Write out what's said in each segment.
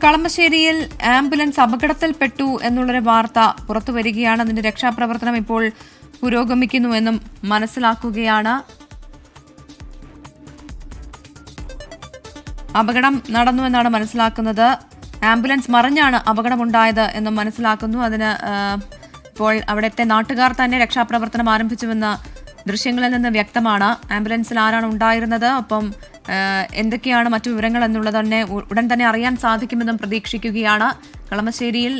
കളമശ്ശേരിയിൽ ambulance അപകടത്തിൽപ്പെട്ടു എന്നുള്ളൊരു വാർത്ത പുറത്തുവരികയാണ്. അതിന്റെ രക്ഷാപ്രവർത്തനം ഇപ്പോൾ പുരോഗമിക്കുന്നുവെന്നും മനസ്സിലാക്കുകയാണ്. അപകടം നടന്നുവെന്നാണ് മനസ്സിലാക്കുന്നത്. ആംബുലൻസ് മറിഞ്ഞാണ് അപകടമുണ്ടായത് എന്നും മനസ്സിലാക്കുന്നു. അതിന് ഇപ്പോൾ അവിടുത്തെ നാട്ടുകാർ തന്നെ രക്ഷാപ്രവർത്തനം ആരംഭിച്ചുവെന്ന ദൃശ്യങ്ങളിൽ നിന്ന് വ്യക്തമാണ്. ആംബുലൻസിൽ ആരാണ് ഉണ്ടായിരുന്നത്, ഒപ്പം എന്തൊക്കെയാണ് മറ്റു വിവരങ്ങൾ എന്നുള്ളത് തന്നെ ഉടൻ തന്നെ അറിയാൻ സാധിക്കുമെന്നും പ്രതീക്ഷിക്കുകയാണ്. കളമശ്ശേരിയിൽ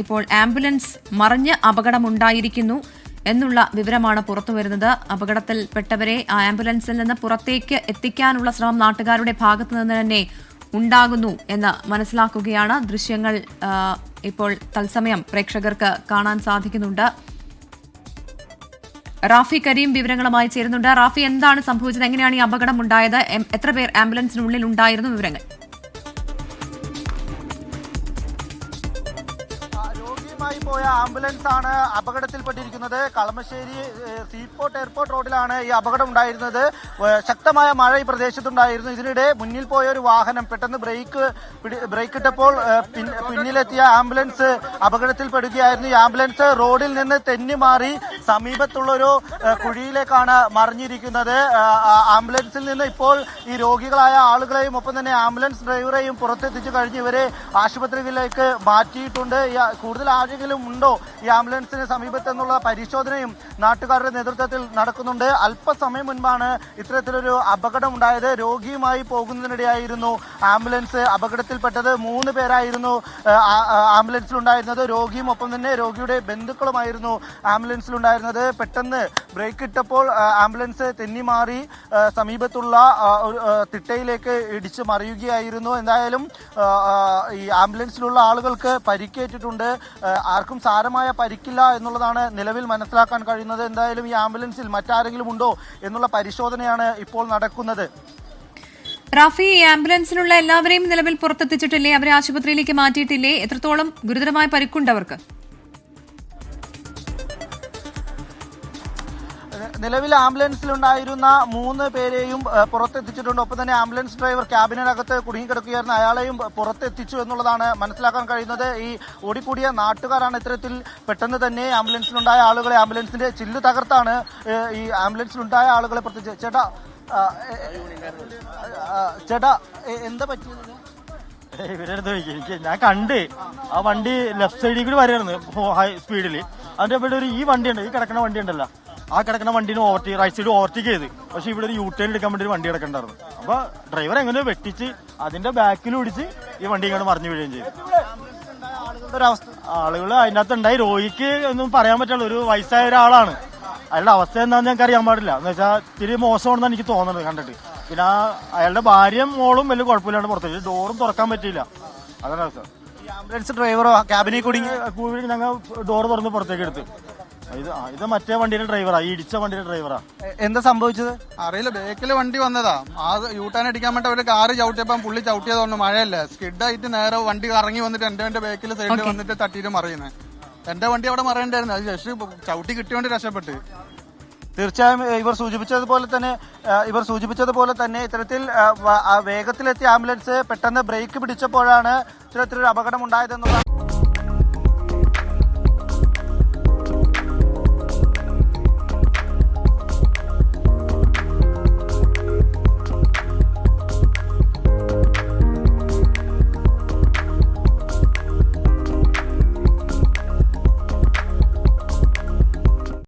ഇപ്പോൾ ആംബുലൻസ് മറിഞ്ഞ് അപകടമുണ്ടായിരിക്കുന്നു എന്നുള്ള വിവരമാണ് പുറത്തുവരുന്നത്. അപകടത്തിൽപ്പെട്ടവരെ ആ ആംബുലൻസിൽ നിന്ന് പുറത്തേക്ക് എത്തിക്കാനുള്ള ശ്രമം നാട്ടുകാരുടെ ഭാഗത്തു നിന്ന് തന്നെ ഉണ്ടാകുന്നു എന്ന് മനസ്സിലാക്കുകയാണ്. ദൃശ്യങ്ങൾ ഇപ്പോൾ തത്സമയം പ്രേക്ഷകർക്ക് കാണാൻ സാധിക്കുന്നുണ്ട്. റാഫി കരീം വിവരങ്ങളുമായി ചേരുന്നുണ്ട്. റാഫി, എന്താണ് സംഭവിച്ചത്? എങ്ങനെയാണ് ഈ അപകടം ഉണ്ടായത്? എത്ര പേർ ആംബുലൻസിനുള്ളിൽ ഉണ്ടായിരുന്നു? വിവരങ്ങൾ. പോയ ആംബുലൻസ് ആണ് അപകടത്തിൽപ്പെട്ടിരിക്കുന്നത്. കളമശ്ശേരി സീപോർട്ട് എയർപോർട്ട് റോഡിലാണ് ഈ അപകടം ഉണ്ടായിരുന്നത്. ശക്തമായ മഴ ഈ പ്രദേശത്തുണ്ടായിരുന്നു. ഇതിനിടെ മുന്നിൽ പോയ ഒരു വാഹനം പെട്ടെന്ന് ബ്രേക്ക് ഇട്ടപ്പോൾ പിന്നിലെത്തിയ ആംബുലൻസ് അപകടത്തിൽപ്പെടുകയായിരുന്നു. ഈ ആംബുലൻസ് റോഡിൽ നിന്ന് തെന്നി മാറി സമീപത്തുള്ള ഒരു കുഴിയിലേക്കാണ് മറിഞ്ഞിരിക്കുന്നത്. ആംബുലൻസിൽ നിന്ന് ഇപ്പോൾ ഈ രോഗികളായ ആളുകളെയും ഒപ്പം തന്നെ ആംബുലൻസ് ഡ്രൈവറെയും പുറത്തെത്തിച്ചു കഴിഞ്ഞ് ഇവരെ ആശുപത്രികളിലേക്ക് മാറ്റിയിട്ടുണ്ട്. കൂടുതൽ ആരെങ്കിലും ഉണ്ടോ ഈ ആംബുലൻസിന് സമീപത്ത് എന്നുള്ള പരിശോധനയും നാട്ടുകാരുടെ നേതൃത്വത്തിൽ നടക്കുന്നുണ്ട്. അല്പസമയം മുൻപാണ് ഇത്തരത്തിലൊരു അപകടം ഉണ്ടായത്. രോഗിയുമായി പോകുന്നതിനിടെയായിരുന്നു ആംബുലൻസ് അപകടത്തിൽപ്പെട്ടത്. 3 പേരായിരുന്നു ആംബുലൻസിലുണ്ടായിരുന്നത്. രോഗിയും ഒപ്പം തന്നെ രോഗിയുടെ ബന്ധുക്കളുമായിരുന്നു ആംബുലൻസിലുണ്ടായിരുന്നത്. പെട്ടെന്ന് ബ്രേക്ക് ഇട്ടപ്പോൾ ആംബുലൻസ് തെന്നി മാറി സമീപത്തുള്ള തിട്ടയിലേക്ക് ഇടിച്ച് മറിയുകയായിരുന്നു. എന്തായാലും ഈ ആംബുലൻസിലുള്ള ആളുകൾക്ക് പരിക്കേറ്റിട്ടുണ്ട്. ആർക്കും സാരമായ പരിക്കില്ല എന്നുള്ളതാണ് നിലവിൽ മനസ്സിലാക്കാൻ കഴിയുന്നത്. എന്തായാലും ഈ ആംബുലൻസിൽ മറ്റാരെങ്കിലും ഉണ്ടോ എന്നുള്ള പരിശോധനയാണ് ഇപ്പോൾ നടക്കുന്നത്. റാഫി, ഈ ആംബുലൻസിലുള്ള എല്ലാവരെയും നിലവിൽ പുറത്തെത്തിച്ചിട്ടില്ലേ? അവരെ ആശുപത്രിയിലേക്ക് മാറ്റിയിട്ടില്ലേ? എത്രത്തോളം ഗുരുതരമായ പരിക്കുണ്ട് അവർക്ക്? നിലവിൽ ആംബുലൻസിലുണ്ടായിരുന്ന 3 പേരെയും പുറത്തെത്തിച്ചിട്ടുണ്ട്. ഒപ്പം തന്നെ ആംബുലൻസ് ഡ്രൈവർ ക്യാബിനകത്ത് കുടുങ്ങിക്കിടക്കുകയായിരുന്നു. അയാളെയും പുറത്തെത്തിച്ചു എന്നുള്ളതാണ് മനസ്സിലാക്കാൻ കഴിയുന്നത്. ഈ ഓടിക്കൂടിയ നാട്ടുകാരാണ് ഇത്തരത്തിൽ പെട്ടെന്ന് തന്നെ ആംബുലൻസിലുണ്ടായ ആളുകളെ, ആംബുലൻസിന്റെ ചില്ല് തകർത്താണ് ഈ ആംബുലൻസിലുണ്ടായ ആളുകളെ പുറത്തെത്തിച്ചത്. ചേട്ടാ എന്താ പറ്റിയത്? ഇവരെടുത്ത് എനിക്ക് ഞാൻ കണ്ട് ആ വണ്ടി ലെഫ്റ്റ് സൈഡിൽ കൂടി വരായിരുന്നു ഹൈ സ്പീഡിൽ. അതിന്റെ ഇവിടെ ഈ വണ്ടിയുണ്ട്, ഈ കിടക്കുന്ന വണ്ടി ഉണ്ടല്ലോ, ആ കിടക്കുന്ന വണ്ടിന് റൈറ്റ് സൈഡ് ഓവർടേക്ക് ചെയ്ത്. പക്ഷെ ഇവിടെ ഒരു യൂട്ടേൺ എടുക്കാൻ വേണ്ടി ഒരു വണ്ടി കിടക്കണ്ടായിരുന്നു. അപ്പൊ ഡ്രൈവർ എങ്ങനെയോ വെട്ടിച്ച് അതിന്റെ ബാക്കിൽ പിടിച്ച് ഈ വണ്ടി ഇങ്ങോട്ട് മറിഞ്ഞു വീഴുകയും ചെയ്തു. ആളുകൾ അതിൻ്റെ അകത്ത് ഉണ്ടായി. രോഗിക്ക് ഒന്നും പറയാൻ പറ്റുള്ളൂ, ഒരു വയസ്സായ ഒരാളാണ്. അയാളുടെ അവസ്ഥ എന്താണെന്ന് ഞങ്ങൾക്ക് അറിയാൻ പാടില്ല. എന്ന് വെച്ചാൽ ഇത്തിരി മോശമാണെന്നാണ് എനിക്ക് തോന്നുന്നത് കണ്ടിട്ട്. പിന്നെ അയാളുടെ ഭാര്യയും മോളും വലിയ കുഴപ്പമില്ലാണ്ട് പുറത്തേക്ക്, ഡോറും തുറക്കാൻ പറ്റിയില്ല. അതാണ് അവസ്ഥ. ഈ ആംബുലൻസ് ഡ്രൈവറോ ക്യാബിനിൽ കൂടി ഞങ്ങൾ ഡോർ തുറന്ന് പുറത്തേക്ക് എടുത്ത്. ഇത് മറ്റേ വണ്ടിയുടെ ഡ്രൈവറാ, ഈ ഇടിച്ച വണ്ടിയുടെ ഡ്രൈവറാ. എന്താ സംഭവിച്ചത് അറിയില്ല. ബേക്കിൽ വണ്ടി വന്നതാ. ആ യൂട്ടാൻ അടിക്കാൻ വേണ്ടി അവര് കാറ് ചവിട്ടിയപ്പം പുള്ളി ചവിട്ടിയതുകൊണ്ട് മഴയല്ലേ, സ്കിഡായിട്ട് നേരെ വണ്ടി കറങ്ങി വന്നിട്ട് എന്റെ ബേക്കിൽ സൈഡിൽ വന്നിട്ട് തട്ടിയിട്ട് മറിയുന്നത്. എന്റെ വണ്ടി അവിടെ മറിയണ്ടായിരുന്നു. അത് ജസ്റ്റ് ചവിട്ടി കിട്ടിയോണ്ട് രക്ഷപ്പെട്ട്. തീർച്ചയായും ഇവർ സൂചിപ്പിച്ചതുപോലെ തന്നെ ഇത്തരത്തിൽ വേഗത്തിലെത്തിയ ആംബുലൻസ് പെട്ടെന്ന് ബ്രേക്ക് പിടിച്ചപ്പോഴാണ് ഇത്തരത്തിലൊരു അപകടം ഉണ്ടായതെന്നുള്ള